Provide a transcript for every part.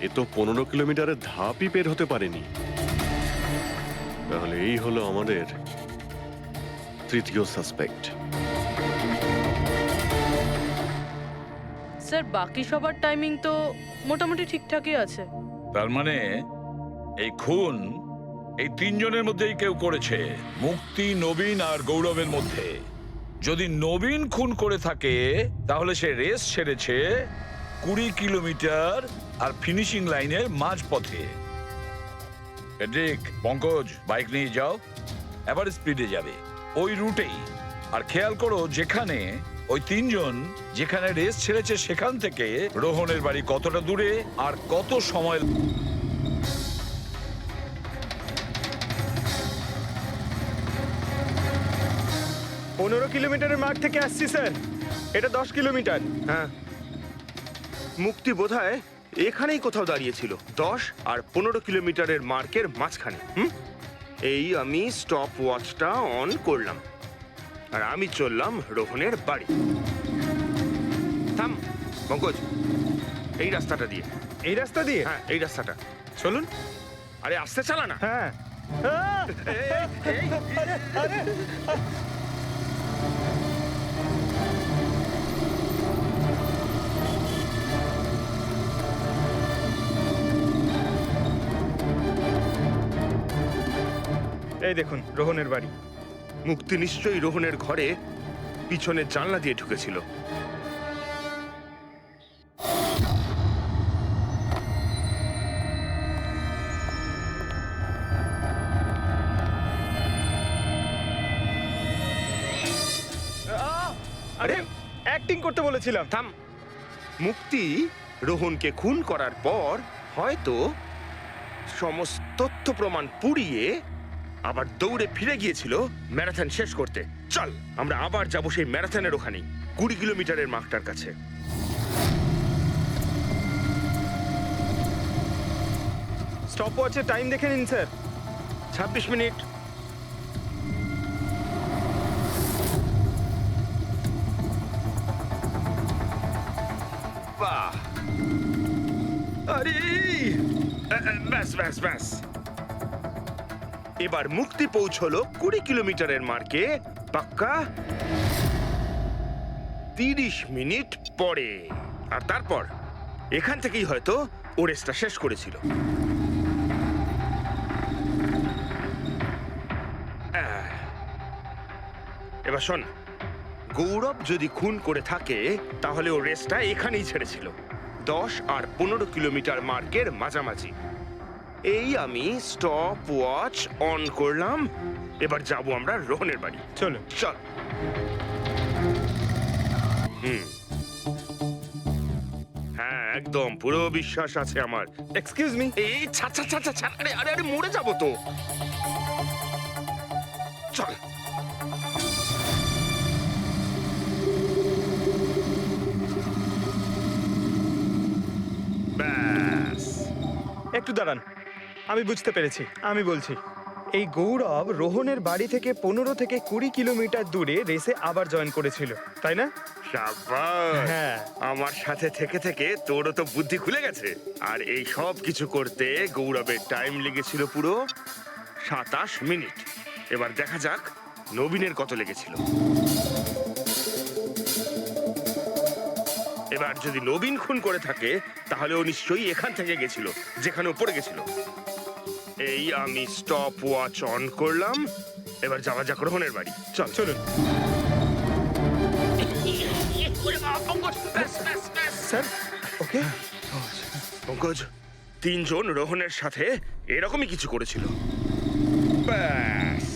এ তো 15 কিলোমিটারের ধাপই বের হতে পারেনি। তাহলে এই হলো আমাদের তৃতীয় সাসপেক্ট। স্যার বাকি সবার টাইমিং তো মোটামুটি ঠিকঠাকই আছে। তার মানে এই খুন এই তিনজনের মধ্যেই কেউ করেছে, মুক্তি, নবীন আর গৌরবের মধ্যে। যদি নবীন খুন করে থাকে তাহলে সে রেস ছেড়েছে 20 কিলোমিটার আর ফিনিশিং লাইনের মাঝপথে। পঙ্কজ, বাইক নিয়ে যাও, এবার স্পিডে যাবে ওই রুটেই। আর খেয়াল করো যেখানে ওই তিনজন যেখানে রেস ছেড়েছে সেখান থেকে রোহনের বাড়ি কতটা দূরে আর কত সময়। পনেরো কিলোমিটারের মাঠ থেকে আসছি স্যার, এটা 10 কিলোমিটার। হ্যাঁ, মুক্তি বোধহয় এখানেই কোথাও দাঁড়িয়েছিল, 10 আর 15 কিলোমিটারের মার্কের মাঝখানে। এই আমি স্টপ ওয়াচটা অন করলাম আর আমি চললাম রোহনের বাড়ি। থাম পঙ্কজ, এই রাস্তাটা দিয়ে। এই রাস্তা দিয়ে? হ্যাঁ, এই রাস্তাটা চলুন। আরে আস্তে চালা না। হ্যাঁ। এই দেখুন রোহনের বাড়ি। মুক্তি নিশ্চয়ই রোহনের ঘরে পিছনের জানলা দিয়ে ঢুকেছিল। আরে অ্যাক্টিং করতে বলেছিলাম। থাম। মুক্তি রোহনকে খুন করার পর হয়তো সমস্ত তথ্য প্রমাণ পুড়িয়ে আবার দৌড়ে ফিরে গিয়েছিল ম্যারাথন শেষ করতে। চল আমরা আবার যাব সেই ম্যারাথনের ওখানেই, 20 কিলোমিটারের মার্কটার কাছে। স্টপ ওয়াচে টাইম দেখে নিন স্যার। 26 মিনিট। বাহ, আরে ব্যাস ব্যাস ব্যাস। এবার মুক্তি পৌঁছলো 20 কিলোমিটারের মার্কে পাক্কা 30 মিনিট পরে। আর তারপর এখান থেকেই হয়তো ও রেসটা শেষ করেছিল। এবার শোন, গৌরব যদি খুন করে থাকে তাহলে ও রেসটা এখানেই ছেড়েছিল, 10 আর 15 কিলোমিটার মার্কের মাঝামাঝি। এই আমি স্টপ ওয়াচ অন করলাম, এবার যাব আমরা রোহনের বাড়ি। চলুন। চল। হ্যাঁ, একদম পুরো বিশ্বাস আছে আমার। Excuse me. এই ছাড় ছাড় ছাড় ছাড়, আরে আরে আরে মরে যাবো তো। চল। ব্যাস। একটু দাঁড়ান, আমি বুঝতে পেরেছি। আমি বলছি, এই গৌরব রোহনের বাড়ি থেকে 15 থেকে 20 কিলোমিটার দূরে রেসে আবার জয়েন করেছিল, তাই না? শাবাশ। হ্যাঁ। আমার সাথে থেকে থেকে তোরও তো বুদ্ধি খুলে গেছে। আর এই সব কিছু করতে গৌরবের টাইম লেগেছিল পুরো 27 মিনিট। এবার দেখা যাক নবীনের কত লেগেছিল। এবার যদি নবীন খুন করে থাকে তাহলে ও নিশ্চয়ই এখান থেকে গেছিল যেখানে ও পড়ে গেছিল। এই আমি স্টপ ওয়াচ অন করলাম, এবার যাওয়া যাক রোহনের বাড়ি। চল। চলুন স্যার। ওকে পঙ্কজ, তিনজন রোহনের সাথে এরকমই কিছু করেছিল। ব্যাস,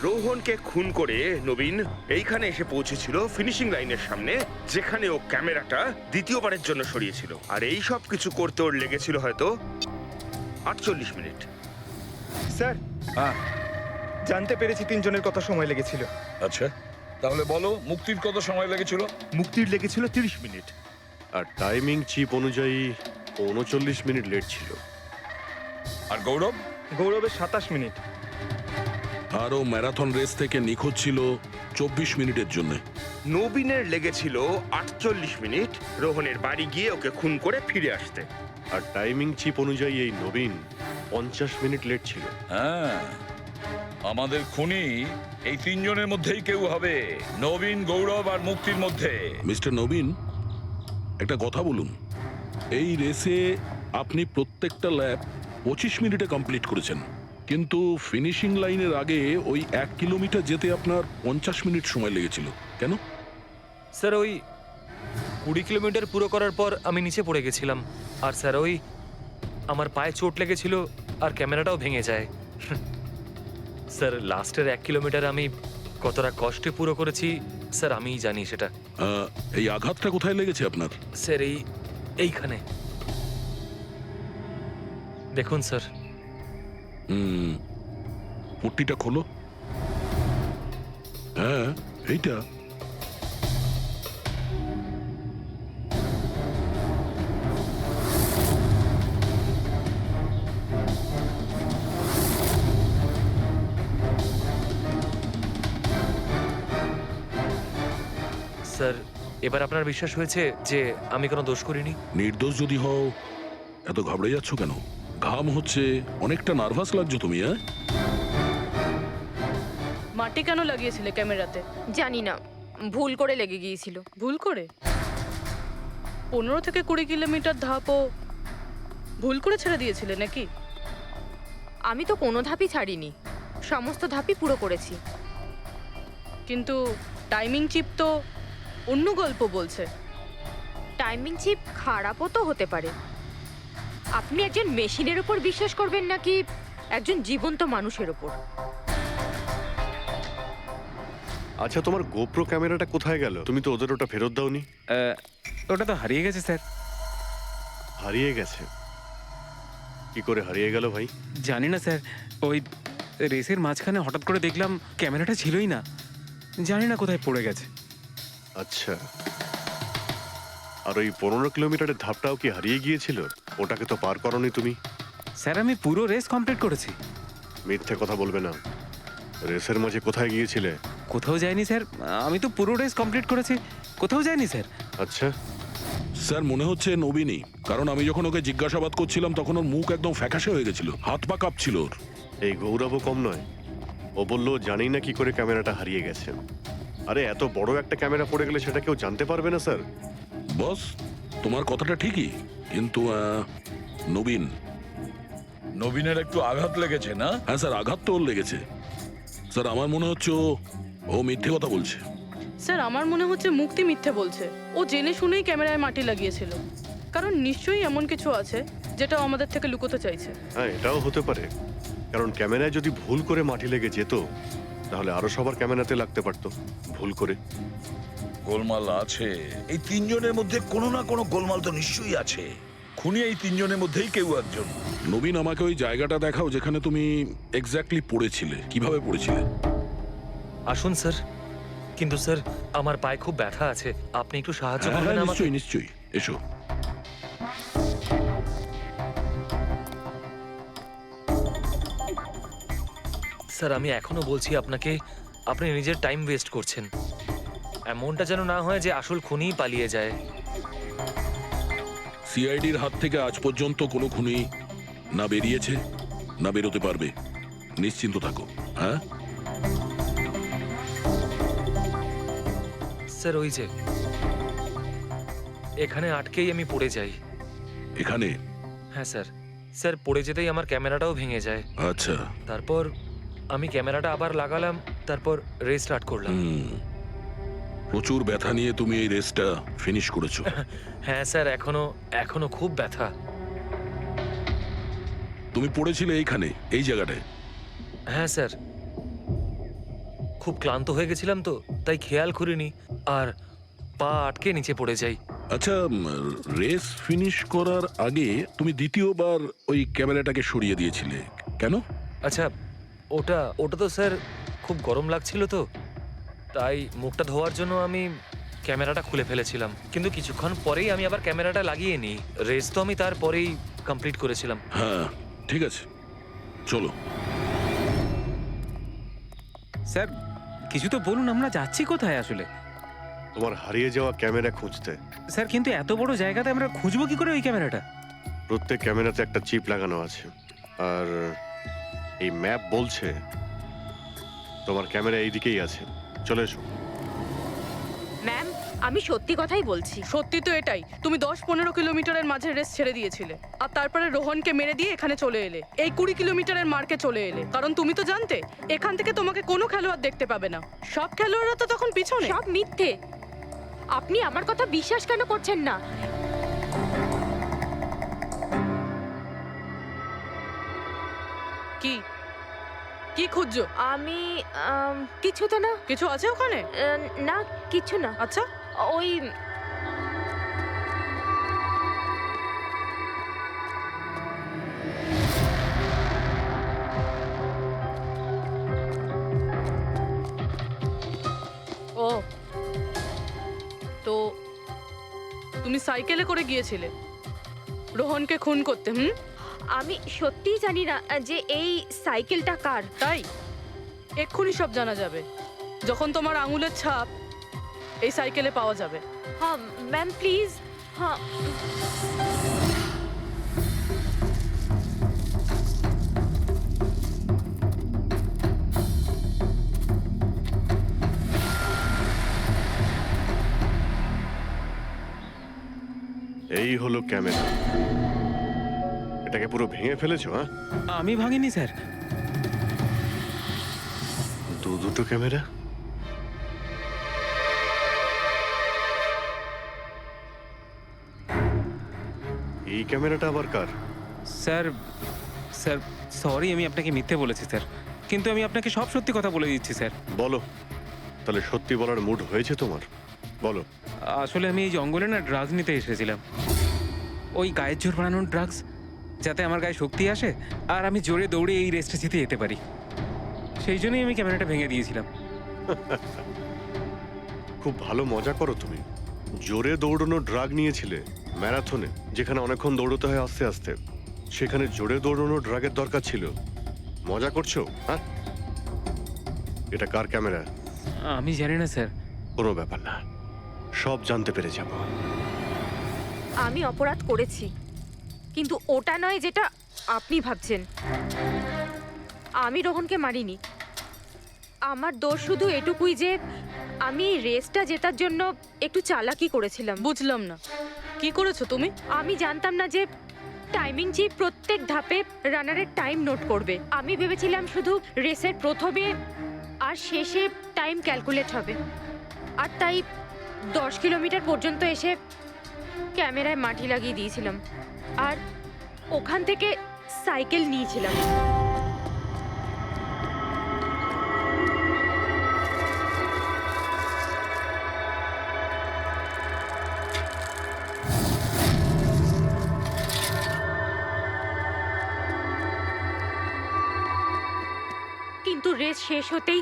রোহনকে খুন করে নবীন এইখানে এসে পৌঁছেছিল ফিনিশিং লাইনের সামনে, যেখানে ও ক্যামেরাটা দ্বিতীয়বারের জন্য সরিয়েছিল। আর এই সব কিছু করতে ওর লেগেছিল হয়তো 48 মিনিট। স্যার, জানতে পেরেছি তিনজনের কত সময় লেগেছিল। আচ্ছা, তাহলে বলো মুক্তির কত সময় লেগেছিল? মুক্তির লেগেছিল 30 মিনিট। আর টাইমিং চিপ অনুযায়ী 39 মিনিট লেট ছিল। আর গৌরব? গৌরবের 27 মিনিট। আরও ম্যারাথন রেস থেকে নিখোঁজ ছিল 24 মিনিটের জন্য। নবীনের লেগেছিল 48 মিনিট রোহনের বাড়ি গিয়ে ওকে খুন করে ফিরে আসতে। আর টাইমিং চিপ অনুযায়ী এই নবীন 50 মিনিট লেট ছিল। হ্যাঁ, আমাদের খুনি এই তিনজনের মধ্যেই কেউ হবে, নবীন, গৌরব আর মুক্তির মধ্যে। মিস্টার নবীন, একটা কথা বলুন। এই রেসে আপনি প্রত্যেকটা ল্যাপ 25 মিনিটে কমপ্লিট করেছেন, কিন্তু ফিনিশিং লাইনের আগে ওই 1 কিলোমিটার যেতে আপনার 50 মিনিট সময় লেগেছিল। কেন? স্যার ওই 20 কিলোমিটার পুরো করার পর আমি নিচে পড়ে গেছিলাম, আর স্যার ওই আমার পায়ে চোট লেগেছিল আর ক্যামেরাটাও ভেঙে যায়। স্যার লাস্টের 1 কিলোমিটার আমি কতটা কষ্টে পুরো করেছি স্যার আমিই জানি সেটা। এই আঘাতটা কোথায় লেগেছে আপনার? স্যার এইখানে দেখুন স্যার। পট্টিটা খোলো। হ্যাঁ, এইটা। স্যার এবার আপনার বিশ্বাস হয়েছে যে আমি কোনো দোষ করিনি? নির্দোষ যদি হও, এত ঘাবড়ে যাচ্ছ কেন? ঘাম হচ্ছে, অনেকটা নার্ভাস লাগছো তুমি। হ্যাঁ, মাটি কেন লাগিয়েছিলে ক্যামেরাতে? জানি না, ভুল করে লেগে গিয়েছিল। ভুল করে? 15 থেকে 20 কিলোমিটার ধাপও ভুল করে ছেড়ে দিয়েছিলে নাকি? আমি তো কোনো ধাপই ছাড়িনি, সমস্ত ধাপই পুরো করেছি। কিন্তু টাইমিং চিপ তো অন্য গল্প বলছে। টাইমিং চিপ খারাপও তো হতে পারে। আপনি একজন মেশিনের উপর বিশ্বাস করবেন নাকি একজন জীবন্ত মানুষের উপর? আচ্ছা, তোমার গোপ্রো ক্যামেরাটা কোথায় গেল? তুমি তো ওদের ওটা ফেরত দাওনি। ওটা তো হারিয়ে গেছে স্যার। হারিয়ে গেছে? কি করে হারিয়ে গেল ভাই? জানি না স্যার, ওই রেসের মাঝখানে হঠাৎ করে দেখলাম ক্যামেরাটা ছিলই না, জানি না কোথায় পড়ে গেছে। আচ্ছা, আর ওই 15 কিলোমিটারের ধাপটাও কি হারিয়ে গিয়েছিল? ওটাকে তো পার করনি তুমি। স্যার আমি পুরো রেস কমপ্লিট করেছি। মিথ্যে কথা বলবে না। রেসের মাঝে কোথায় গিয়েছিলে? কোথাও যায়নি স্যার, আমি তো পুরো রেস কমপ্লিট করেছি, কোথাও যায়নি স্যার। আচ্ছা, স্যার মনে হচ্ছে নবীনই, কারণ আমি যখন ওকে জিজ্ঞাসাবাদ করছিলাম তখন ওর মুখ একদম ফ্যাকাশে হয়ে গেছিল, হাত পা কাঁপছিল ওর। এই গৌরবও কম নয়। ও বললো জানি না কি করে ক্যামেরাটা হারিয়ে গেছে। আরে এত বড় একটা ক্যামেরা পড়ে গেলে সেটা কেউ জানতে পারবে না স্যার। বস, তোমার কথাটা ঠিকই, কিন্তু নবীন। নবীনের একটু আঘাত লেগেছে না? হ্যাঁ স্যার, আঘাত তো ওর লেগেছে। স্যার আমার মনে হচ্ছে ও মিথ্যে কথা বলছে। স্যার আমার মনে হচ্ছে মুক্তি মিথ্যে বলছে। ও জেনে শুনেই ক্যামেরায় মাটি লাগিয়েছিল, কারণ নিশ্চয়ই এমন কিছু আছে যেটা ও আমাদের থেকে লুকোতে চাইছে। হ্যাঁ, এটাও হতে পারে, কারণ ক্যামেরায় যদি ভুল করে মাটি লেগে যেত তাহলে আরো সবার ক্যামেরাতে লাগতে পারতো ভুল করে। গোলমাল আছে, এই তিনজনের মধ্যে কোনো না কোনো গোলমাল তো নিশ্চয়ই আছে। খুনি এই তিনজনের মধ্যেই কেউ একজন। নবীন, আমাকে ওই জায়গাটা দেখাও যেখানে তুমি এক্স্যাক্টলি পড়েছিলে। কিভাবে পড়েছিলে? আসুন স্যার, কিন্তু স্যার আমার পায়ে খুব ব্যথা আছে, আপনি একটু সাহায্য হ্যাঁ, করবেন আমাকে? নিশ্চয়ই নিশ্চয়ই, এসো। স্যার আমি এখনো বলছি আপনাকে, আপনি নিজের টাইম ওয়েস্ট করছেন। এমনটা যেন না হয় যে আসল খুনিই পালিয়ে যায়। সিআইডির হাত থেকে আজ পর্যন্ত কোনো খুনি না বেরিয়েছে না বেরোতে পারবে, নিশ্চিন্ত থাকো। হ্যাঁ স্যার ওই যে এখানে আটকেই আমি পড়ে যাই। এখানে? হ্যাঁ স্যার, স্যার পড়ে যেতেই আমার ক্যামেরাটাও ভেঙে যায়। আচ্ছা। তারপর আমি ক্যামেরাটা আবার লাগালাম, তারপর রেস স্টার্ট করলাম। প্রচুর ব্যথা নিয়ে তুমি এই রেসটা ফিনিশ করেছো। হ্যাঁ স্যার, এখনো খুব ব্যথা। তুমি পড়েছিলে এইখানে, এই জায়গাটায়? হ্যাঁ স্যার, খুব ক্লান্ত হয়ে গেছিলাম তো, তাই খেয়াল করিনি, আর পা আটকে নিচে পড়ে যাই। আচ্ছা, রেস ফিনিশ করার আগে তুমি দ্বিতীয়বার ওই ক্যামেরাটাকে সরিয়ে দিয়েছিলে কেন? আচ্ছা, ওটা তো স্যার খুব গরম লাগছিল তো, তাই মুখটা ধোয়ার জন্য আমি ক্যামেরাটা খুলে ফেলেছিলাম, কিন্তু কিছুক্ষণ পরেই আমি আবার ক্যামেরাটা লাগিয়ে নিই। রেস তো আমি তারপরেই কমপ্লিট করেছিলাম। হ্যাঁ ঠিক আছে, চলো। স্যার কিছু তো বলুন, আমরা যাচ্ছি কোথায় আসলে? তোমার হারিয়ে যাওয়া ক্যামেরা খুঁজতে। স্যার কিন্তু এত বড় জায়গাতে আমরা খুঁজবো কি করে ওই ক্যামেরাটা? প্রত্যেক ক্যামেরাতে একটা চিপ লাগানো আছে, আর এই ম্যাপ বলছে তোমার ক্যামেরা এইদিকেই আছে। চলে এসো। ম্যাম, আমি সত্যি কথাই বলছি। সত্যি তো এটাই, তুমি 10-15 কিলোমিটারের মাঝে রেস ছেড়ে দিয়েছিলে, আর তারপরে রোহনকে মেরে দিয়ে এখানে চলে এলে, এই 20 কিলোমিটারের মার্কে চলে এলে। কারণ তুমি তো জানতে এখান থেকে তোমাকে কোনো খেলোয়াড় দেখতে পাবে না। সব খেলোয়াড়রা তো তখন পিছনে। সব মিথ্যে। আপনি আমার কথা বিশ্বাস কেন করছেন না? কি কি খুঁজছো? আমি কিছু তো না। কিছু আছে ওখানে? না, কিছু না। আচ্ছা, ওই ও তো তুমি সাইকেলে করে গিয়েছিলে রোহনকে খুন করতে? আমি সত্যিই জানি না যে এই সাইকেলটা কার। তাই এক্ষুনি সব জানা যাবে যখন তোমার আঙুলের ছাপ এই সাইকেলে পাওয়া যাবে। হ্যাঁ ম্যাম, প্লিজ। হ্যাঁ, এই হলো ক্যামেরা। এটাকে পুরো ভেঙে ফেলেছো? হ্যাঁ, আমি ভাঙিনি স্যার। দুটো ক্যামেরা। এই ক্যামেরাটা আবার কার? স্যার স্যার সরি, আমি আপনাকে মিথ্যে বলেছি স্যার, কিন্তু আমি আপনাকে সব সত্যি কথা বলে দিচ্ছি স্যার। বলো, তাহলে সত্যি বলার মুড হয়েছে তোমার? বলো। আসলে আমি এই জঙ্গলে না ড্রাগস নিতে এসেছিলাম, ওই গায়ের জোর বানানোর ড্রাগস, যাতে আমার গায়ে শক্তি আসে আর আমি জোরে দৌড়ে এই রেসটা জিতে যেতে পারি। সেই জন্যই আমি ক্যামেরাটা ভেঙে দিয়েছিলাম। খুব ভালো মজা করো তুমি। জোরে দৌড়ানো ড্রাগ নিয়েছিলে ম্যারাথনে, যেখানে অনেকক্ষণ দৌড়তে হয় আস্তে আস্তে, সেখানে জোরে দৌড়ানো ড্রাগের দরকার ছিল। মজা করছো? হ্যাঁ, এটা কার ক্যামেরা? আমি জানি না স্যার। কোনো ব্যাপার না, সব জানতে পেরে যাব। আমি অপরাধ করেছি, কিন্তু ওটা নয় যেটা আপনি ভাবছেন। আমি রোহনকে মারিনি। আমার দোষ শুধু এটুকুই যে আমি রেসটা জেতার জন্য একটু চালাকি করেছিলাম। বুঝলাম না, কি করেছো তুমি? আমি জানতাম না যে টাইমিং চিপ প্রত্যেক ধাপে রানারের টাইম নোট করবে। আমি ভেবেছিলাম শুধু রেসের প্রথমে আর শেষে টাইম ক্যালকুলেট হবে, আর তাই 10 কিলোমিটার পর্যন্ত এসে ক্যামেরায় মাটি লাগিয়ে দিয়েছিলাম, আর ওখান থেকে সাইকেল নিয়েছিলাম। কিন্তু রেস শেষ হতেই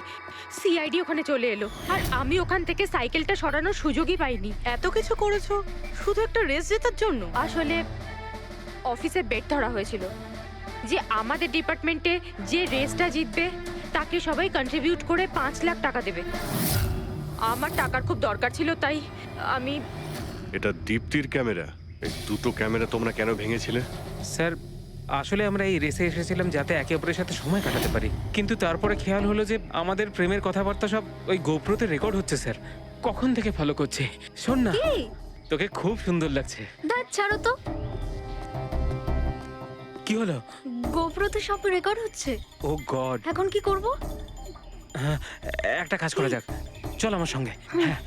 সিআইডি ওখানে চলে এলো, আর আমি ওখান থেকে সাইকেলটা সরানোর সুযোগই পাইনি। এত কিছু করেছো শুধু একটা রেস জেতার জন্য? আসলে অফিসে বেট ধরা হয়েছিল যে আমাদের ডিপার্টমেন্টে যে রেসটা জিতবে তাকে সবাই কন্ট্রিবিউট করে 5 লাখ টাকা দেবে। আমার টাকার খুব দরকার ছিল, তাই আমি এটা দীপ্তির ক্যামেরা। এই দুটো ক্যামেরা তোমরা কেন ভেঙেছিলে? স্যার আসলে আমরা এই রেসে এসেছিলাম যাতে একে অপরের সাথে সময় কাটাতে পারি, কিন্তু তারপরে খেয়াল হলো যে আমাদের প্রেমের কথাবার্তা সব ওই গোপ্রোতে রেকর্ড হচ্ছে স্যার। কখন থেকে ফলো করছে। শোন না, তোকে খুব সুন্দর লাগছে। দাঁত ছাড়ো তো। কি হলো? গোপ্রোতে সব রেকর্ড হচ্ছে। ও গড, এখন কি করব? একটা কাজ করা যাক, চল আমার সঙ্গে। হ্যাঁ,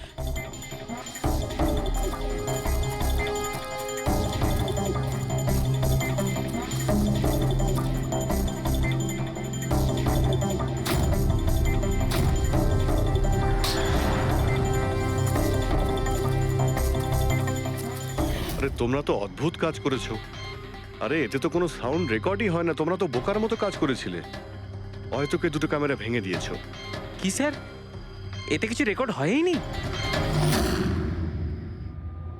আরে তোমরা তো অদ্ভুত কাজ করেছো। আরে এতে তো কোনো সাউন্ড রেকর্ডই হয় না। তোমরা তো বোকার মতো কাজ করেছিলে। হয়তো কে দুটো ক্যামেরা ভেঙে দিয়েছো। কি স্যার, এতে কিছু রেকর্ড হয়নি?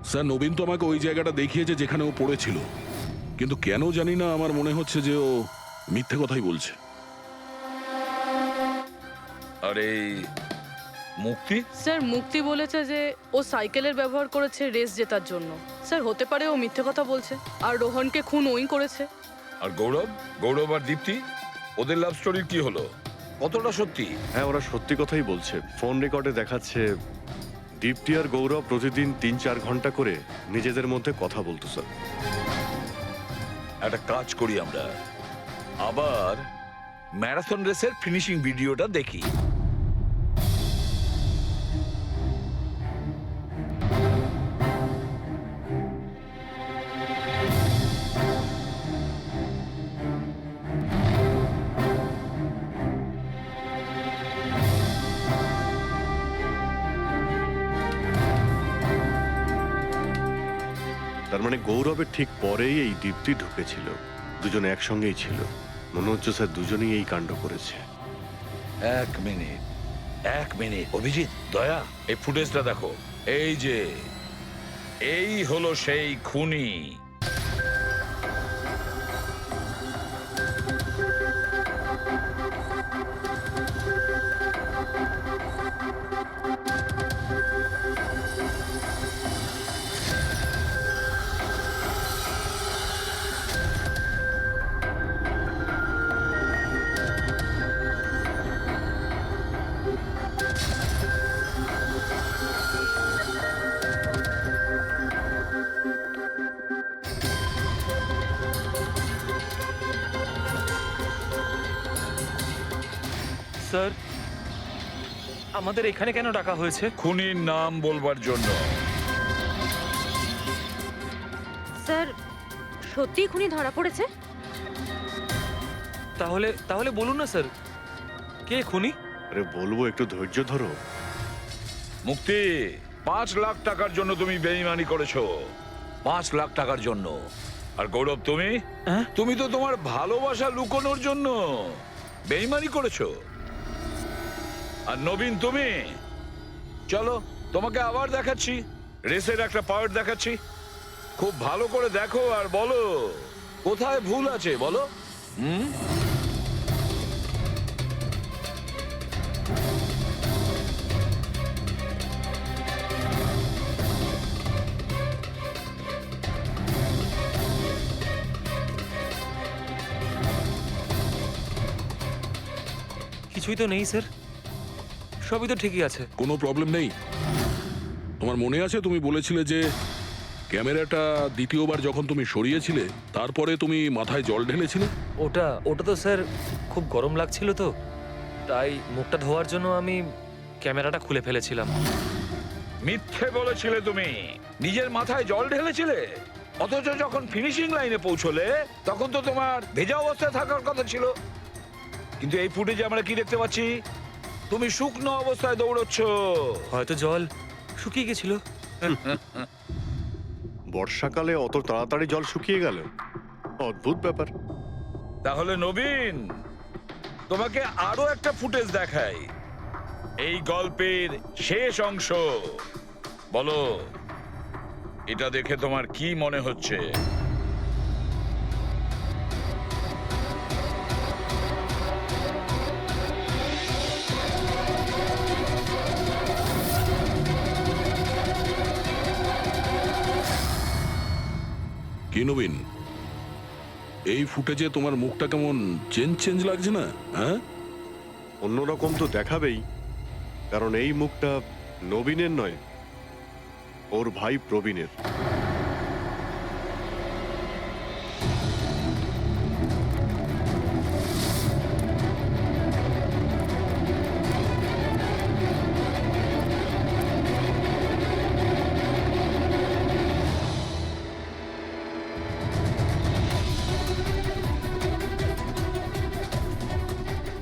স্যার নবীন তো আমাকে ওই জায়গাটা দেখিয়েছে যেখানে ও পড়েছিল, কিন্তু কেন জানি না আমার মনে হচ্ছে যে ও মিথ্যে কথাই বলছে। আরে মুক্তি? স্যার মুক্তি বলেছে যে ও সাইকেলের ব্যবহার করেছে রেস জেতার জন্য। স্যার হতে পারে ও মিথ্যে কথা বলছে, আর রোহনকে খুন ওই করেছে। আর গৌরব? গৌরব আর দীপ্তি, ওদের লাভ স্টোরির কি হলো? কতটা সত্যি? হ্যাঁ, ওরা সত্যি কথাই বলছে। ফোন রেকর্ডে দেখাচ্ছে দীপ্তি আর গৌরব প্রতিদিন 3-4 ঘন্টা করে নিজেদের মধ্যে কথা বলতো স্যার। একটা কাজ করি আমরা, আবার ম্যারাথন রেসের ফিনিশিং ভিডিওটা দেখি। তার মানে গৌরবের ঠিক পরেই এই দীপ্তি ঢুকেছিল। দুজনে একসঙ্গেই ছিল। মনে হচ্ছে স্যার দুজনেই এই কাণ্ড করেছে। এক মিনিট অভিজিৎ, দয়া, এই ফুটেজটা দেখো। এই যে, এই হলো সেই খুনি। স্যার, আমাদের এখানে কেন ডাকা হয়েছে? খুনির নাম বলবার জন্য। স্যার সত্যি খুনি ধরা পড়েছে? তাহলে তাহলে বলুন না স্যার, কে খুনি? আরে বলবো, একটু ধৈর্য ধরো। মুক্তি, 5 লাখ টাকার জন্য তুমি বেইমানি করেছো। 5 লাখ টাকার জন্য। আর গৌরব, তুমি হ্যাঁ? তুমি তো তোমার ভালোবাসা লুকোনোর জন্য বেইমানি করেছো। আর নবীন, তুমি, চলো তোমাকে আবার দেখাচ্ছি, রেসের একটা পার্ট দেখাচ্ছি। খুব ভালো করে দেখো আর বলো কোথায় ভুল আছে, বলো। কিছুই তো নেই স্যার, সবই তো ঠিকই আছে। কোনো প্রবলেম নেই। তোমার মনে আছে তুমি বলেছিলে যে ক্যামেরাটা দ্বিতীয়বার যখন তুমি সরিয়েছিলে তারপরে তুমি মাথায় জল ঢেলেছিলে? ওটা ওটা তো স্যার খুব গরম লাগছিল, তো তাই মুখটা ধোয়ার জন্য আমি ক্যামেরাটা খুলে ফেলেছিলাম। মিথ্যে বলেছিলে তুমি, নিজের মাথায় জল ঢেলেছিলে। অথচ যখন ফিনিশিং লাইনে পৌঁছলে তখন তো তোমার ভেজা অবস্থায় থাকার কথা ছিল। কিন্তু এই ফুটেজে আমরা কি দেখতে পাচ্ছি? তুমি শুকনো অবস্থায় দৌড়চ্ছ। হয়তো জল শুকিয়ে গেছিল। বর্ষাকালে অত তাড়াতাড়ি জল শুকিয়ে গেল, অদ্ভুত ব্যাপার। তাহলে নবীন, তোমাকে আরো একটা ফুটেজ দেখাই, এই গল্পের শেষ অংশ। বলো, এটা দেখে তোমার কি মনে হচ্ছে? কি নবীন, এই ফুটেজে তোমার মুখটা কেমন চেঞ্জ লাগছে না? হ্যাঁ, অন্যরকম তো দেখাবেই, কারণ এই মুখটা নবীনের নয়, ওর ভাই প্রবীণের।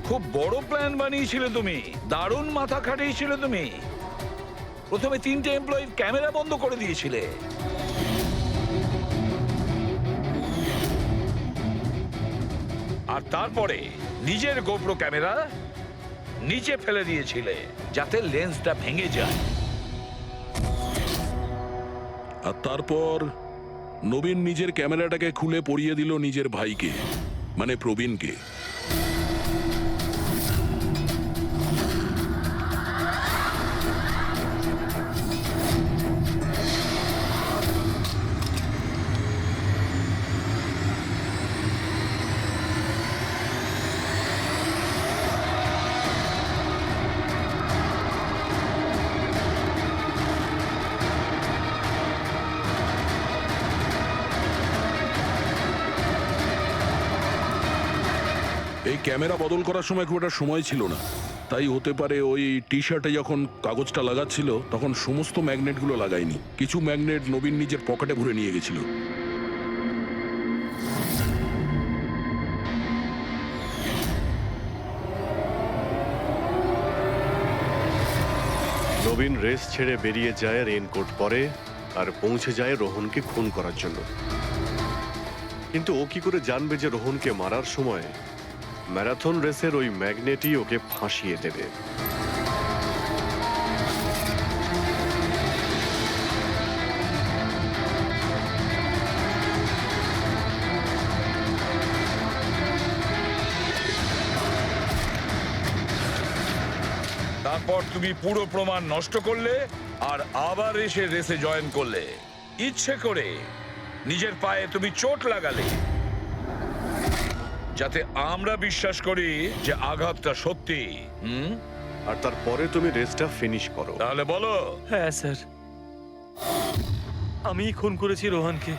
খুব বড় প্ল্যান বানিয়েছিলে তুমি, দারুণ মাথা খাটিয়েছিলে তুমি। প্রথমে 3টে এমপ্লয়ির ক্যামেরা বন্ধ করে দিয়েছিলে, আর তারপরে নিজের গোপ্রো ক্যামেরা নিচে ফেলে দিয়েছিলে যাতে লেন্সটা ভেঙে যায়। আর তারপর নবীন নিজের ক্যামেরাটাকে খুলে পরিয়ে দিল নিজের ভাইকে, মানে প্রবীণকে। এই ক্যামেরা বদল করার সময় খুব একটা সময় ছিল না, তাই হতে পারে ওই টি শার্টে যখন কাগজটা লাগাচ্ছিল তখন সমস্ত ম্যাগনেটগুলো লাগায়নি, কিছু ম্যাগনেট নবীন নিজের পকেটে ভরে নিয়ে গেছিল। নবীন রেস ছেড়ে বেরিয়ে যায় রেইনকোট পরে আর পৌঁছে যায় রোহনকে খুন করার জন্য। কিন্তু ও কি করে জানবে যে রোহনকে মারার সময় ম্যারাথন রেসের ওই ম্যাগনেটই ওকে ফাঁসিয়ে দেবে? তারপর তুমি পুরো প্রমাণ নষ্ট করলে আর আবার এসে রেসে জয়েন করলে। ইচ্ছে করে নিজের পায়ে তুমি চোট লাগালে যাতে আমরা বিশ্বাস করি যে আঘাতটা সত্যি। আর তারপরে তুমি রেসটা ফিনিশ করো। তাহলে বলো। হ্যাঁ স্যার, আমি খুন করেছি রোহনকে।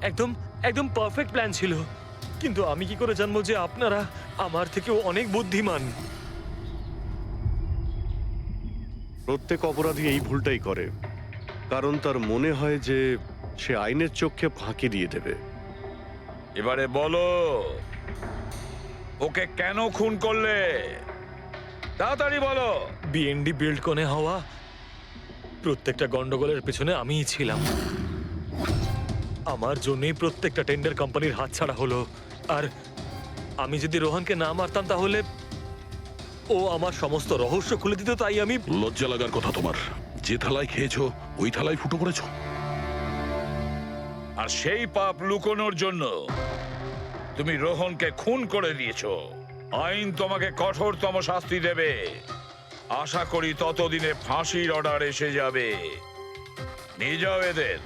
একদম একদম পারফেক্ট প্ল্যান ছিল, কিন্তু আমি কি করে জানবো যে আপনারা আমার থেকেও অনেক বুদ্ধিমান? প্রত্যেক অপরাধী এই ভুলটাই করে, কারণ তার মনে হয় যে সে আইনের চোখে ফাঁকি দিয়ে দেবে। এবারে বলো, ওকে কেন খুন করলে? তাড়াতাড়ি বলো। বিএনডি বিল্ডকনে হওয়া প্রত্যেকটা গন্ডগোলের পেছনে আমিই ছিলাম। আমার জন্যই প্রত্যেকটা টেন্ডার কোম্পানির হাতছাড়া হলো। আর আমি যদি রোহনকে না মারতাম তাহলে ও আমার সমস্ত রহস্য খুলে দিত। তাই আমি... লজ্জা লাগার কথা তোমার, যে থালায় খেয়েছো ওই থালায় ফুটো করেছো। আর সেই পাপ লুকোনোর জন্য তুমি রোহনকে খুন করে দিয়েছো। আইন তোমাকে কঠোরতম শাস্তি দেবে। আশা করি ততদিনে ফাঁসির অর্ডার এসে যাবে। নিয়ে যাও এদের।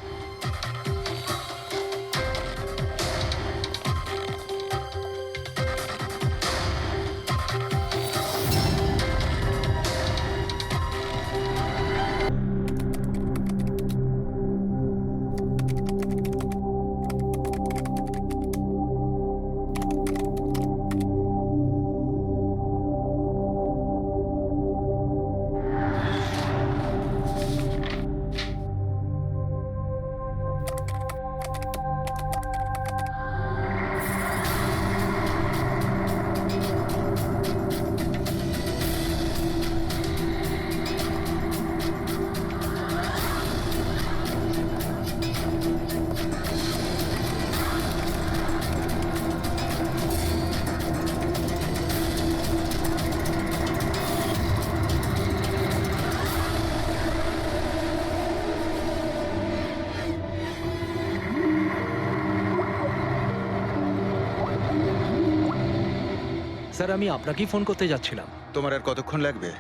স্যার, আমি আপনাকেই ফোন করতে যাচ্ছিলাম। তোমার আর কতক্ষণ লাগবে?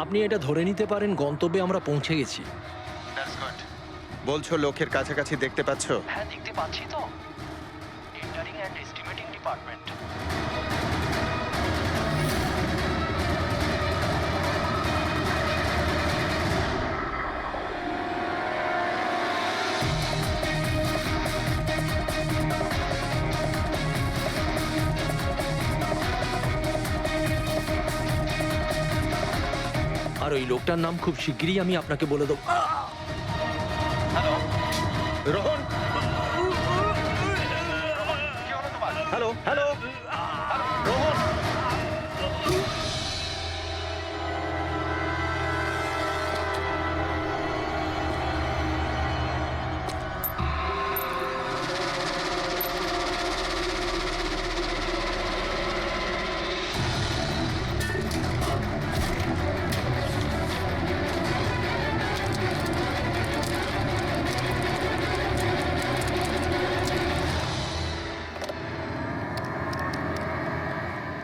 আপনি এটা ধরে নিতে পারেন গন্তব্যে আমরা পৌঁছে গেছি। বলছো লোকের কাছাকাছি দেখতে পাচ্ছ? হ্যাঁ, দেখতে পাচ্ছি তো। Tendering and estimating department. আর ওই লোকটার নাম খুব শিগগিরই আমি আপনাকে বলে দেবো। Rohan, hello hello, Rohan.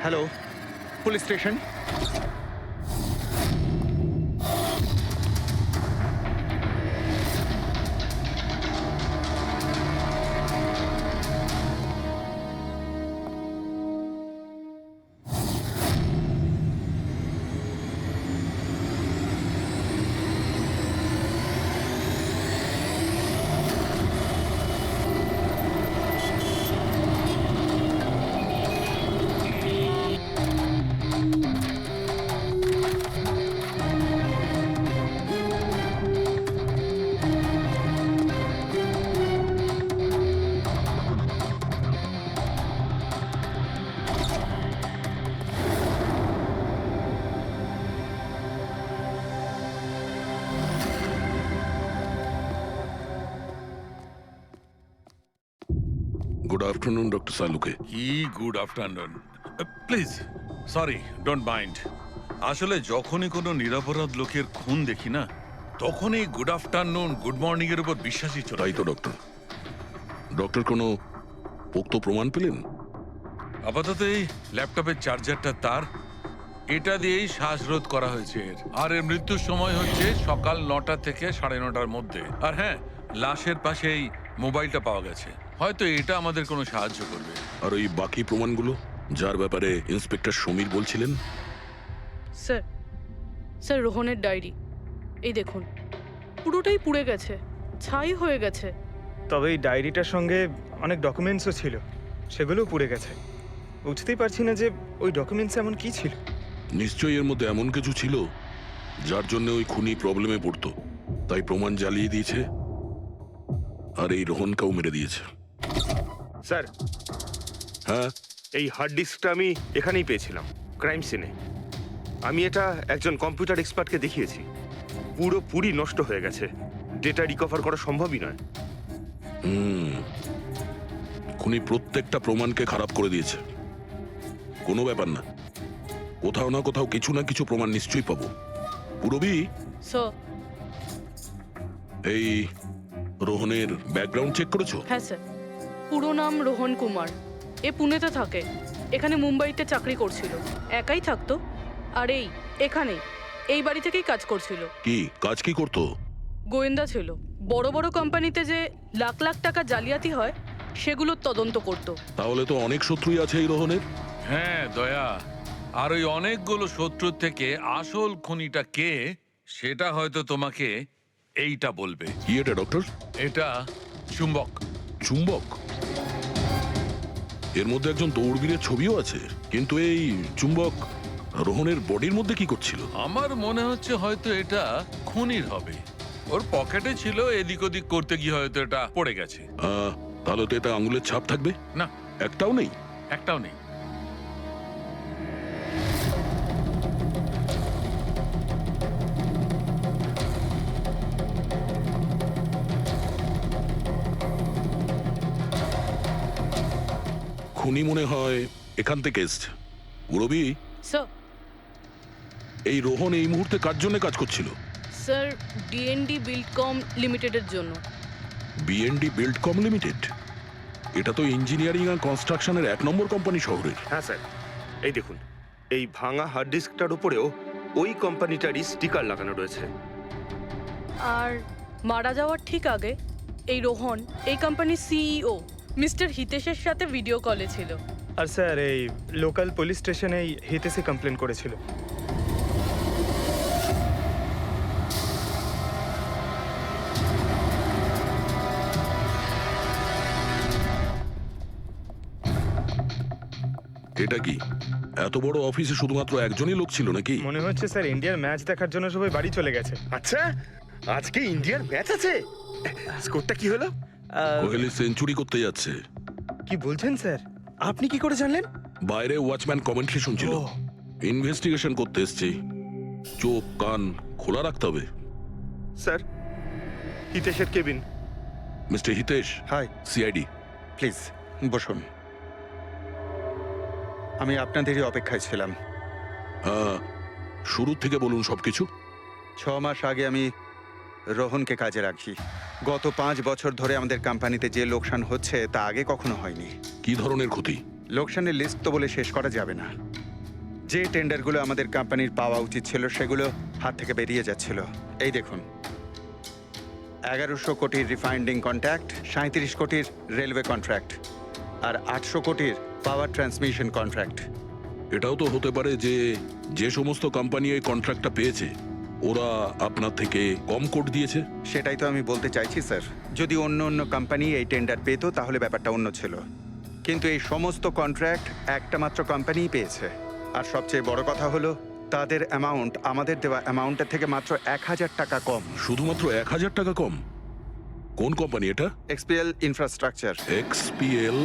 Hello, police station. Good afternoon doctor সালুকে। কি good afternoon. Please sorry, don't mind. আসলে যখনই কোনো নিরপরাধ লোকের খুন দেখি না, তখনই গুড আফটারনুন গুড মর্নিং এর উপর বিশ্বাসই চলে তাই তো যায়। ডক্টর। ডক্টর কোনো পোক্ত প্রমাণ পেলেন? আপাতত এই ল্যাপটপের চার্জারটা তার, এটা দিয়েই শ্বাসরোধ করা হয়েছে এর। আর এর মৃত্যুর সময় হচ্ছে সকাল 9টা থেকে 9:30টার মধ্যে। আর হ্যাঁ, লাশের পাশে এই মোবাইলটা পাওয়া গেছে, হয়তো এটা আমাদের কোনো সাহায্য করবে। আর ওই বাকি প্রমাণগুলো যার ব্যাপারে ইন্সপেক্টর সমীর বলছিলেন? স্যার, স্যার রোহনের ডায়েরি এই দেখুন, পুরোটাই পুড়ে গেছে, ছাই হয়ে গেছে। তবে এই ডায়েরিটার সঙ্গে অনেক ডকুমেন্টসও ছিল, সেগুলোও পুড়ে গেছে। বুঝতেই পারছি না যে ওই ডকুমেন্টস এমন কি ছিল। নিশ্চয়ই এর মধ্যে এমন কিছু ছিল যার জন্য ওই খুনি প্রবলেমে পড়তো, তাই প্রমাণ জ্বালিয়ে দিয়েছে আর এই রোহনকেও মেরে দিয়েছে। স্যার, হ্যাঁ, এই হার্ড ডিস্কটা আমি এখানেই পেয়েছিলাম, ক্রাইম সিনে। আমি এটা একজন কম্পিউটার এক্সপার্টকে দেখিয়েছি। পুরোপুরি নষ্ট হয়ে গেছে, ডেটা রিকভার করা সম্ভবই নয়। খুনি প্রত্যেকটা প্রমাণকে খারাপ করে দিয়েছে। কোনো ব্যাপার না, কোথাও না কোথাও কিছু না কিছু প্রমাণ নিশ্চয়ই পাবো। পুরবি, স্যার। এই রোহনের ব্যাকগ্রাউন্ড চেক করেছো? হ্যাঁ স্যার, পুরো নাম রোহন কুমার। এ পুনেতে থাকে, এখানে মুম্বাইতে চাকরি করছিল, একাই থাকতো। আর এখানেই এই বাড়ি থেকেই কাজ করছিল। কি কাজ কি করতো? গোয়েন্দা ছিল। বড় বড় কোম্পানিতে যে লাখ লাখ টাকা জালিয়াতি হয় সেগুলোর তদন্ত করতো। তাহলে তো অনেক শত্রুই আছে এই রোহনের। হ্যাঁ দয়া, আর ওই অনেকগুলো শত্রুর থেকে আসল খুনিটা কে সেটা হয়তো তোমাকে এইটা বলবে। কি এটা ডক্টর? এটা চুম্বক। চুম্বক? এর মধ্যে একজন দৌড়বীরের ছবিও আছে, কিন্তু এই চুম্বক রোহনের বডির মধ্যে কি করছিল? আমার মনে হচ্ছে হয়তো এটা খুনির হবে। ওর পকেটে ছিল, এদিক ওদিক করতে গিয়ে হয়তো এটা পড়ে গেছে। তাহলে তো এটা আঙুলের ছাপ থাকবে। না, একটাও নেই। একটাও নেই। খুনি মনে হয় এখান থেকে এসছে। পুরবি, স্যার। এই রোহন এই মুহূর্তে কার জন্য কাজ করছিল? স্যার, ডিএনডি বিল্ডকম লিমিটেডের জন্য। BND Buildcom limited? এটা তো ইঞ্জিনিয়ারিং আর কনস্ট্রাকশনের 1 নম্বর কোম্পানি শহরের। হ্যাঁ স্যার, এই দেখুন, এই ভাঙা হার্ড ডিস্কটার উপরেও ওই কোম্পানিটারই স্টিকার লাগানো রয়েছে। আর মারা যাওয়ার ঠিক আগে এই রোহন এই কোম্পানির সিইও মিস্টার হিতেশের সাথে ভিডিও কলে ছিল। আর স্যার, এই লোকাল পুলিশ স্টেশনে হিতেশই কমপ্লেন করেছিল। এটা কি এত বড় অফিসে শুধুমাত্র একজনই লোক ছিল নাকি? মনে হচ্ছে স্যার ইন্ডিয়ার ম্যাচ দেখার জন্য সবাই বাড়ি চলে গেছে। আচ্ছা, আজকে ইন্ডিয়ার ম্যাচ আছে? স্কোরটা কি হলো? কোহলি সেঞ্চুরি করতে যাচ্ছে। কি বলছেন স্যার? আপনি কি করে জানলেন? বাইরে ওয়াচম্যান কমেন্ট্রি শুনছিল। ইনভেস্টিগেশন করতে এসেছি, চোখ কান খোলা রাখতে হবে। স্যার, হিতেশের cabin. Mister Hitesh. Hi, CID. Please বসুন। আমি আপনাদেরই অপেক্ষায় ছিলাম। শুরু থেকে বলুন সবকিছু। 6 মাস আগে আমি রোহনকে কাজে রাখি। গত 5 বছর ধরে আমাদের কোম্পানিতে যে লোকসান হচ্ছে তা আগে কখনো হয়নি। কি ধরনের ক্ষতি? লোকসানের লিস্ট তো বলে শেষ করা যাবে না। যে টেন্ডারগুলো আমাদের কোম্পানির পাওয়া উচিত ছিল সেগুলো হাত থেকে বেরিয়ে যাচ্ছিল। এই দেখুন, 1100 কোটির রিফাইন্ডিং কন্ট্রাক্ট, 37 কোটির রেলওয়ে কন্ট্রাক্ট, আর 800 কোটির পাওয়ার ট্রান্সমিশন কন্ট্রাক্ট। এটাও তো হতে পারে যে যে সমস্ত কোম্পানি এই কন্ট্রাক্টটা পেয়েছে ওরা আপনার থেকে কম কোট দিয়েছে। সেটাই তো আমি বলতে চাইছি স্যার। যদি অন্য অন্য কোম্পানি এই টেন্ডার পেতো তাহলে ব্যাপারটা অন্য ছিল, কিন্তু এই সমস্ত কন্ট্রাক্ট একটা মাত্র কোম্পানিই পেয়েছে। আর সবচেয়ে বড় কথা হলো তাদের অ্যামাউন্ট আমাদের দেওয়া অ্যামাউন্টের থেকে মাত্র 1000 টাকা কম। শুধুমাত্র 1000 টাকা কম? কোন কোম্পানি এটা? XPL infrastructure. XPL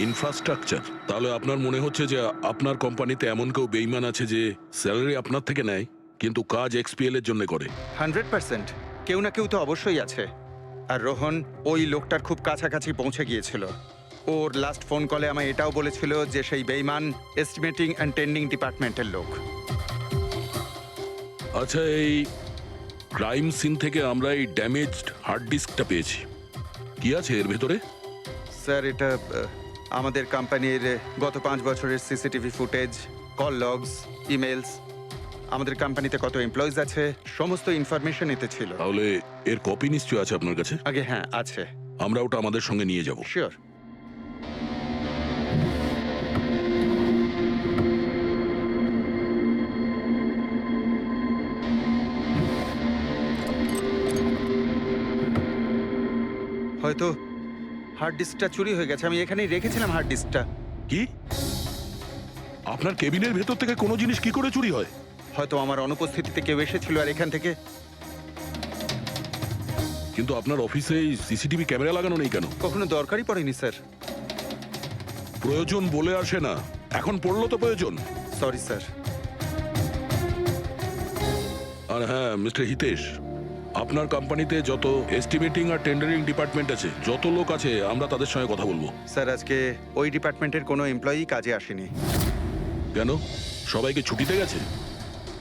infrastructure? তাহলে আপনার মনে হচ্ছে যে আপনার কোম্পানিতে এমন কেউ বেইমান আছে যে স্যালারি আপনার থেকে নেয় কিন্তু কাজ এক্সপিএল এর জন্য করে? 100%। কেউ না কেউ তো অবশ্যই আছে। আর রোহন ওই লোকটার খুব কাছাকাছি পৌঁছে গিয়েছিল। ওর লাস্ট ফোন কলে আমায় এটাও বলেছিল যে সেই বেইমান এস্টিমেটিং অ্যান্ড টেন্ডিং ডিপার্টমেন্টের লোক। আচ্ছা, এই ক্রাইম সিন থেকে আমরা এই ড্যামেজড হার্ড ডিস্কটা পেয়েছি। কি আছে এর ভেতরে? স্যার, এটা আমাদের কোম্পানির গত 5 বছরের CCTV footage, call logs, emails, আমাদের কোম্পানিতে কত এমপ্লয়িজ আছে, সমস্ত ইনফরমেশন এতে ছিল। তাহলে এর কপি নিশ্চয়ই আছে আপনার কাছে? আগে হ্যাঁ, আছে। আমরা ওটা আমাদের সঙ্গে নিয়ে যাব। শিওর। হয়তো হার্ড ডিস্কটা চুরি হয়ে গেছে। আমি এখানেই রেখেছিলাম হার্ড ডিস্কটা। কি? আপনার কেবিনের ভেতর থেকে কোনো জিনিস কি করে চুরি হয়? হয়তো আমার অনুপস্থিতিতে কেউ এসেছিল আর এখান থেকে। কিন্তু আপনার অফিসে সিসিটিভি ক্যামেরা লাগানো নেই কেন? কখনো দরকারই পড়েনি স্যার। প্রয়োজন বলে আসে না, এখন পড়লো তো প্রয়োজন। Sorry sir. আর হ্যাঁ, মিস্টার হিতেশ, আপনার কোম্পানিতে যত এস্টিমেটিং আর টেন্ডারিং ডিপার্টমেন্ট আছে, যত লোক আছে, আমরা তাদের সঙ্গে কথা বলবো। স্যার, আজকে ওই ডিপার্টমেন্টের কোনো এমপ্লয়ি কাজে আসেনি। কেন? সবাইকে ছুটিতে গেছে?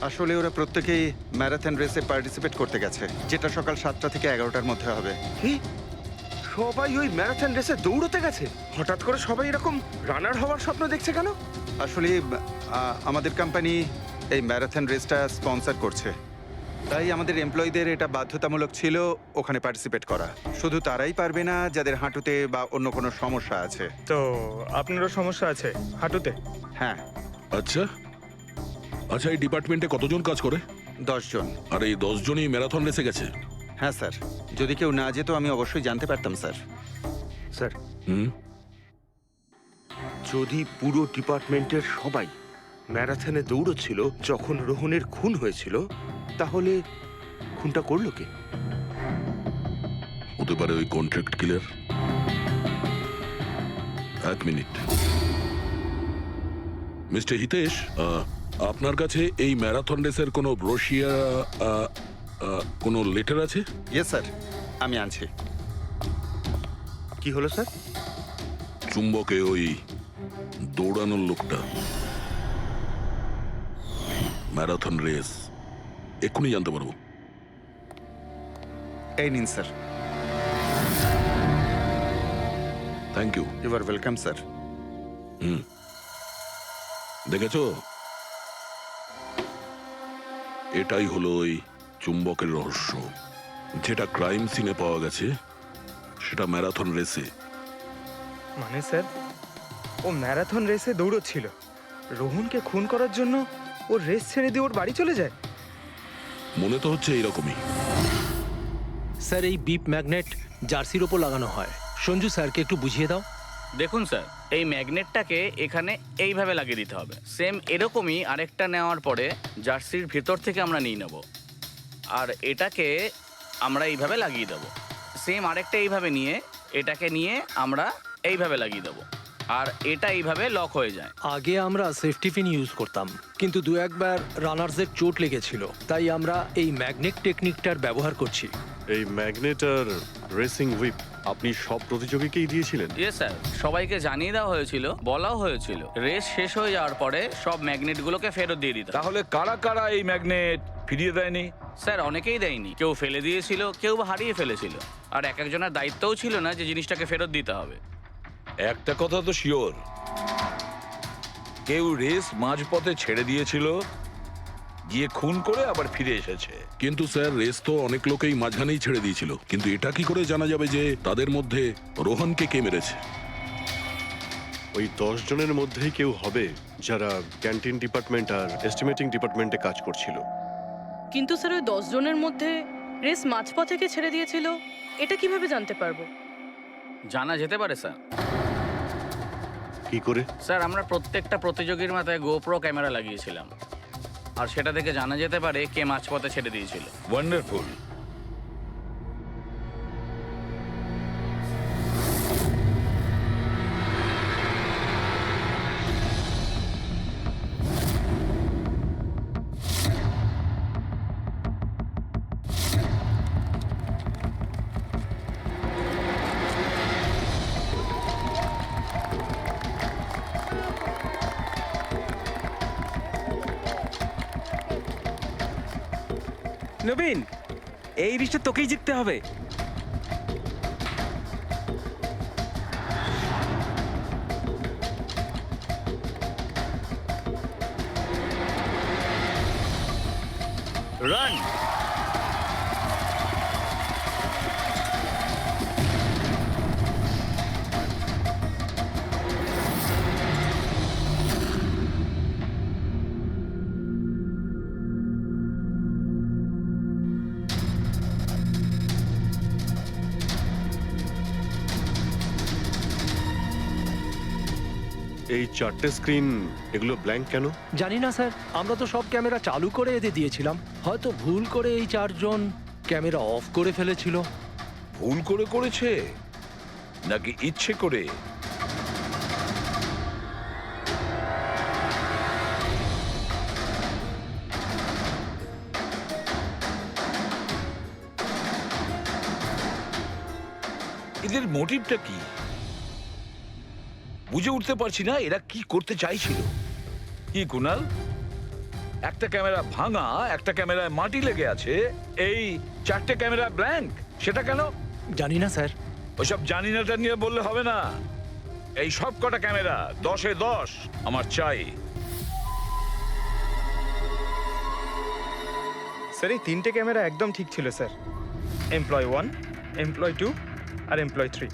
আসলে ওরা প্রত্যেকেই ম্যারাথন রেসে পার্টিসিপেট করতে গেছে, যেটা সকাল 7টা থেকে 11টার মধ্যে হবে। কি? সবাই ওই ম্যারাথন রেসে দৌড়তে গেছে? হঠাৎ করে সবাই এরকম রানার হওয়ার স্বপ্ন দেখছে কেন? আসলে আমাদের কোম্পানি এই ম্যারাথন রেসটা স্পন্সর করছে, তাই আমাদের এমপ্লয়ীদের এটা বাধ্যতামূলক ছিল ওখানে পার্টিসিপেট করা। শুধু তারাই পারবে না যাদের হাঁটুতে বা অন্য কোনো সমস্যা আছে। তো আপনারও সমস্যা আছে হাঁটুতে? হ্যাঁ। আচ্ছা আচ্ছা, এই ডিপার্টমেন্টে কতজন কাজ করে? 10 জন। আর এই 10 জনই ম্যারাথন রেসে গেছে? হ্যাঁ স্যার, যদি কেউ না যেত আমি অবশ্যই জানতে পারতাম স্যার। স্যার, হুম, যদি পুরো ডিপার্টমেন্টের সবাই ম্যারাথনে দৌড়চ্ছিল যখন রোহনের খুন হয়েছিল, তাহলে খুনটা করলো কে? হতে পারে ওই কন্ট্রাক্ট কিলার। 1 মিনিট। মিস্টার হিতেশ, আপনার কাছে এই ম্যারাথন রেসের কোনো ব্রোশিয়া, কোনো লেটার আছে? ইয়েস স্যার, আমি আনছি। কি হলো স্যার? চুম্বকে ওই দৌড়ানোর লোকটা, ম্যারাথন রেস, এক্ষুনি জানতে পারবো। এই নিন sir. Thank you. You are welcome sir. হুম, দেখেছো, এটাই হলো ওই চুম্বকের রহস্য। যেটা ক্রাইম সিনে পাওয়া গেছে সেটা ম্যারাথন রেসে। মানে স্যার, ও ম্যারাথন রেসে দৌড়চ্ছিল, রোহনকে খুন করার জন্য ও রেস ছেড়ে দিয়ে ওর বাড়ি চলে যায়। মনে তো হচ্ছে এইরকমই। স্যার, এই বিপ ম্যাগনেট জার্সির ওপর লাগানো হয়। সঞ্জু স্যারকে একটু বুঝিয়ে দাও। দেখুন স্যার, এই ম্যাগনেটটাকে এখানে এইভাবে লাগিয়ে দিতে হবে। সেম এরকমই আরেকটা নেওয়ার পরে জার্সির ভেতর থেকে আমরা নিয়ে নেব, আর এটাকে আমরা এইভাবে লাগিয়ে দেবো। সেম আরেকটা এইভাবে নিয়ে এটাকে নিয়ে আমরা এইভাবে লাগিয়ে দেবো, আর এটা এইভাবে লক হয়ে যায়। আগে আমরা সেফটি পিন ইউজ করতাম, কিন্তু 2-1 রানার্সের চোট লেগেছিল, তাই আমরা এই ম্যাগনেট টেকনিকটার ব্যবহার করছি। এই ম্যাগনেট আর রেসিং হুইপ আপনি সব প্রতিযোগীকেই দিয়েছিলেন? ইয়েস স্যার, সবাইকে জানিয়ে দেওয়া হয়েছিল, বলাও হয়েছিল রেস শেষ হয়ে যাওয়ার পরে সব ম্যাগনেটগুলোকে ফেরত দিয়ে দিতে। তাহলে কারা কারা এই ম্যাগনেট ফিরিয়ে দেয়নি? স্যার, অনেকেই দেয়নি, কেউ ফেলে দিয়েছিল, কেউ বা হারিয়ে ফেলেছিল, আর এক একজনের দায়িত্বও ছিল না যে জিনিসটাকে ফেরত দিতে হবে। একটা কথা তো শিওর, কেউ রেস মাঝপথে ছেড়ে দিয়েছিল, গিয়ে খুন করে আবার ফিরে এসেছে। কিন্তু স্যার, রেস তো অনেক লোকেই মাঝখানেই ছেড়ে দিয়েছিল, কিন্তু এটা কি করে জানা যাবে যে তাদের মধ্যে রোহনকে কে মেরেছে? ওই 10 জনের মধ্যেই কেউ হবে যারা ক্যান্টিন ডিপার্টমেন্ট আর এস্টিমেটিং ডিপার্টমেন্টে কাজ করছিল। কিন্তু স্যার, ওই 10 জনের মধ্যে রেস মাঝপথ থেকে ছেড়ে দিয়েছিল, এটা কিভাবে জানতে পারবো? জানা যেতে পারে স্যার। কি করে? স্যার, আমরা প্রত্যেকটা প্রতিযোগীর মাথায় গোপ্রো ক্যামেরা লাগিয়েছিলাম, আর সেটা থেকে জানা যেতে পারে কে মাঝপথে ছেড়ে দিয়েছিল। ওয়ান্ডারফুল। নবীন, এই রেসটা তোকেই জিততে হবে। রান। এই চারটে স্ক্রিন এগুলো ব্ল্যাঙ্ক কেন? জানি না স্যার, আমরা তো সব ক্যামেরা চালু করে এদের দিয়েছিলাম। হয়তো ভুল করে এই চারজন ক্যামেরা অফ করে ফেলেছিল। ভুল করে করেছে নাকি ইচ্ছে করে? এদের মোটিভটা কি বুঝে উঠতে পারছি না। এরা কি করতে চাইছিল? কি কুনাল, একটা ক্যামেরা ভাঙা, একটা ক্যামেরায় মাটি লেগে আছে, এই চারটে ক্যামেরা ব্ল্যাঙ্ক, সেটা কেন? জানি না স্যার। ওইসব জানি নাটা নিয়ে বললে হবে না। এই সব কটা ক্যামেরা 10-এ 10 আমার চাই। স্যার এই তিনটে ক্যামেরা একদম ঠিক ছিল স্যার। এমপ্লয় 1, এমপ্লয় 2 আর এমপ্লয় 3।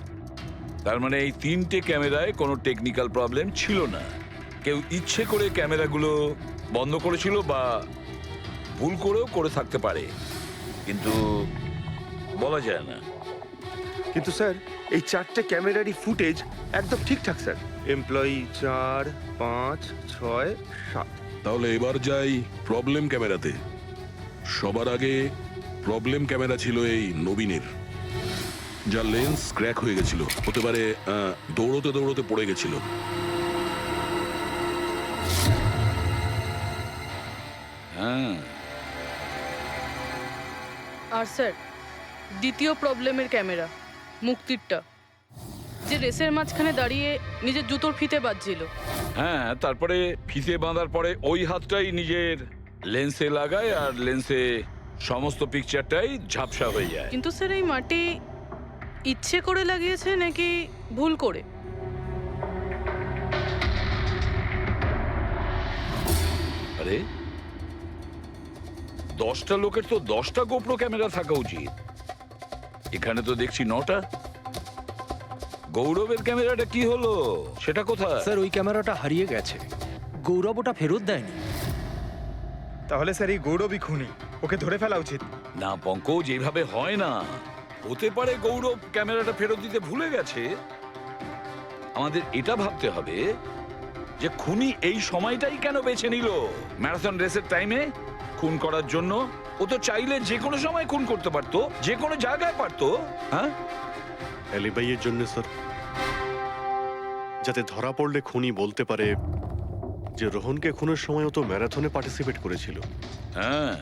তার মানে এই তিনটে ক্যামেরায় কোনো টেকনিক্যাল প্রবলেম ছিল না। কেউ ইচ্ছে করে ক্যামেরাগুলো বন্ধ করেছিল বা ভুল করেও করে থাকতে পারে, কিন্তু বলা যায় না। কিন্তু স্যার এই চারটে ক্যামেরারই ফুটেজ একদম ঠিকঠাক স্যার। এমপ্লয়ি 4, 5, 6, 7। তাহলে এবার যাই প্রবলেম ক্যামেরাতে। সবার আগে প্রবলেম ক্যামেরা ছিল এই নবীনের, যার লেন্স ক্র্যাক হয়ে গেছিল। হতে পারে দৌড়তে দৌড়তে পড়ে গেছিল। হ্যাঁ, আর স্যার দ্বিতীয় প্রবলেমের ক্যামেরা, মুক্তিরটা, যে রেসের মাঝখানে দাঁড়িয়ে নিজের জুতোর ফিতে বাজছিল। হ্যাঁ, তারপরে ফিতে বাঁধার পরে ওই হাতটাই নিজের লেন্সে লাগায় আর লেন্সে সমস্ত পিকচারটাই ঝাপসা হয়ে যায়। কিন্তু স্যার এই মাটি ইচ্ছে করে লাগিয়েছে নাকি ভুল করে? আরে 10টা লোকের তো 10টা গোপ্রো ক্যামেরা থাকা উচিত, এখানে তো দেখছি 9টা। গৌরবের ক্যামেরাটা কি হলো, সেটা কোথায়? স্যার ওই ক্যামেরাটা হারিয়ে গেছে, গৌরব ওটা ফেরত দেয়নি। তাহলে স্যার এই গৌরবই খুনি, ওকে ধরে ফেলা উচিত। না পঙ্কজ, এইভাবে হয় না। হতে পারে গৌরব ক্যামেরাটা ফেরত দিতে ভুলে গেছে। আমাদের এটা ভাবতে হবে যে খুনি এই সময়টাই কেন বেছে নিল ম্যারাথন রেসের টাইমে খুন করার জন্য। ও তো চাইলে যে কোনো সময় খুন করতে পারতো, যে কোনো জায়গায় পারতো। হ্যাঁ, অ্যালিবাইয়ের জন্য স্যার, যাতে ধরা পড়লে খুনি বলতে পারে যে রোহনকে খুনের সময় ও তো ম্যারাথনে পার্টিসিপেট করেছিল। হ্যাঁ,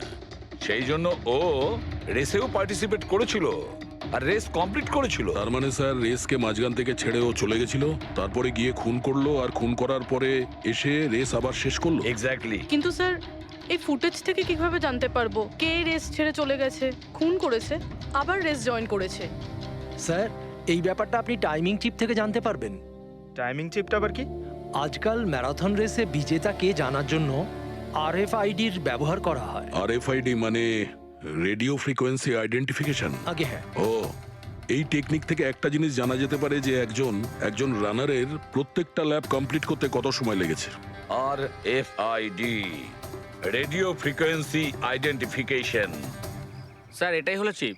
সেই জন্য ও রেসেও পার্টিসিপেট করেছিল আর রেস কমপ্লিট করেছিল। তার মানে স্যার রেসকে মাঝখান থেকে ছেড়ে ও চলে গেছিল, তারপরে গিয়ে খুন করলো, আর খুন করার পরে এসে রেস আবার শেষ করলো। এক্স্যাক্টলি। কিন্তু স্যার এই ফুটেজ থেকে কিভাবে জানতে পারবো কে রেস ছেড়ে চলে গেছে, খুন করেছে, আবার রেস জয়েন করেছে? স্যার এই ব্যাপারটা আপনি টাইমিং চিপ থেকে জানতে পারবেন। টাইমিং চিপটা আবার কি? আজকাল ম্যারাথন রেসে বিজেতা কে জানার জন্য RFIDর ব্যবহার করা হয়। RFID মানে রেডিও ফ্রিকোয়েন্সি আইডেন্টিফিকেশন। আগে হ্যাঁ। ও, এই টেকনিক থেকে একটা জিনিস জানা যেতে পারে যে একজন রানারের প্রত্যেকটা ল্যাব কমপ্লিট করতে কত সময় লেগেছে। RFID, radio frequency identification. Sir এটাই হলো চিপ,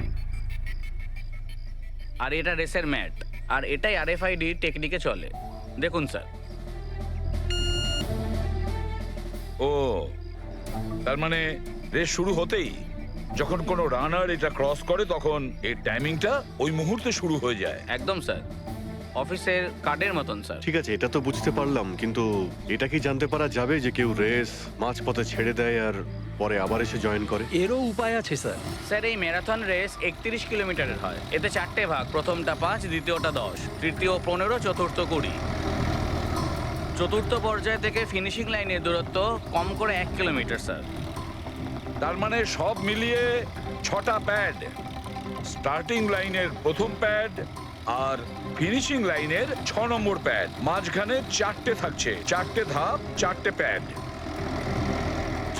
আর এটা রেসের ম্যাট, আর এটাই RFID টেকনিকে চলে। দেখুন স্যার। ও, তার মানে রেস শুরু হতেই যখন কোনো রানার এটা ক্রস করে তখন এই টাইমিংটা ওই মুহূর্তে শুরু হয়ে যায়। একদম স্যার, অফিসের কার্ডের মতন স্যার। ঠিক আছে, এটা তো বুঝতে পারলাম, কিন্তু এটা কি জানতে পারা যাবে যে কেউ রেস মাঝপথে ছেড়ে দেয় আর পরে আবার এসে জয়েন করে? এরও উপায় আছে স্যার। স্যার এই ম্যারাথন রেস 31 কিলোমিটারের হয়। এতে 4টে ভাগ, প্রথমটা 5, দ্বিতীয়টা 10, তৃতীয় 15, চতুর্থ 20। চতুর্থ পর্যায় থেকে ফিনিশিং লাইনের দূরত্ব কম করে 1 কিলোমিটার স্যার। তার মানে সব মিলিয়ে 6টা প্যাড, স্টার্টিং লাইনের প্রথম প্যাড আর ফিনিশিং লাইনের 6 নম্বর প্যাড, মাঝখানে 4টে থাকছে, 4টে ধাপ, 4টে প্যাড।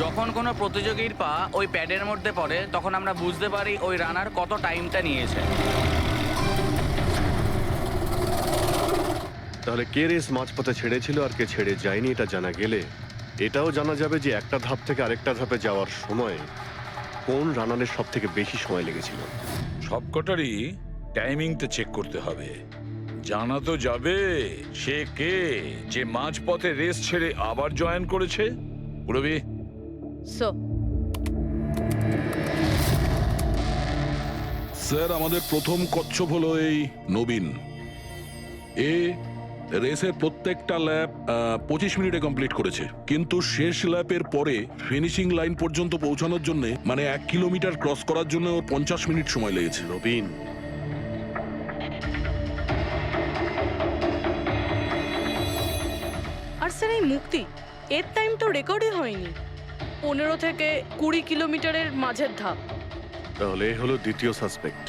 যখন কোনো প্রতিযোগীর পা ওই প্যাডের মধ্যে পড়ে তখন আমরা বুঝতে পারি ওই রানার কত টাইমটা নিয়েছে। তাহলে কে রেস মাঝপথে ছেড়েছিল আর কে ছেড়ে যায়নি এটা জানা গেলে এটাও জানা যাবে যে একটা ধাপ থেকে আরেকটা ধাপে যাওয়ার সময় কোন রানারের সব থেকে বেশি সময় লেগেছিল। সবকটারই টাইমিংটা চেক করতে হবে। জানা তো যাবে সে কে যে মাঝপথে রেস ছেড়ে আবার জয়েন করেছে। পুরবি, সো স্যার আমাদের প্রথম কচ্ছপ হলো এই নবীন। এ রেসের প্রত্যেকটা ল্যাপ 25 মিনিটে কমপ্লিট করেছে, কিন্তু শেষ ল্যাপের পরে ফিনিশিং লাইন পর্যন্ত পৌঁছানোর জন্য মানে 1 কিলোমিটার ক্রস করার জন্য ওর 50 মিনিট সময় লেগেছে। নবীন, আর স্যার এই মুক্তি, এর টাইম তো রেকর্ডই হয়নি। 15 থেকে 20 কিলোমিটারের মাঝের ধাপ। তাহলে এ হলো দ্বিতীয় সাসপেক্ট।